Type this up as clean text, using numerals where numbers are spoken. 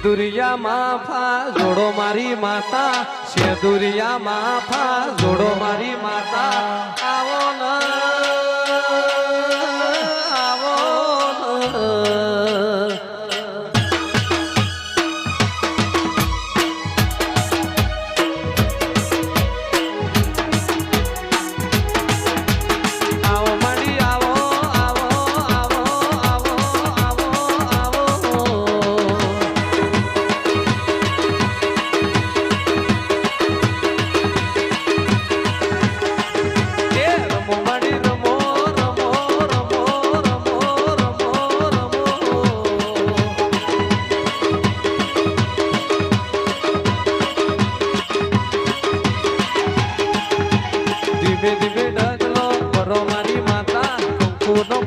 સેદુરિયા માફા જોડો મારી માતા, સેદુરિયા માફા જોડો મારી માતા. આવો ન આવો ધીમે ધીમે ડગલો ભરો મારી માતા, કંકુનો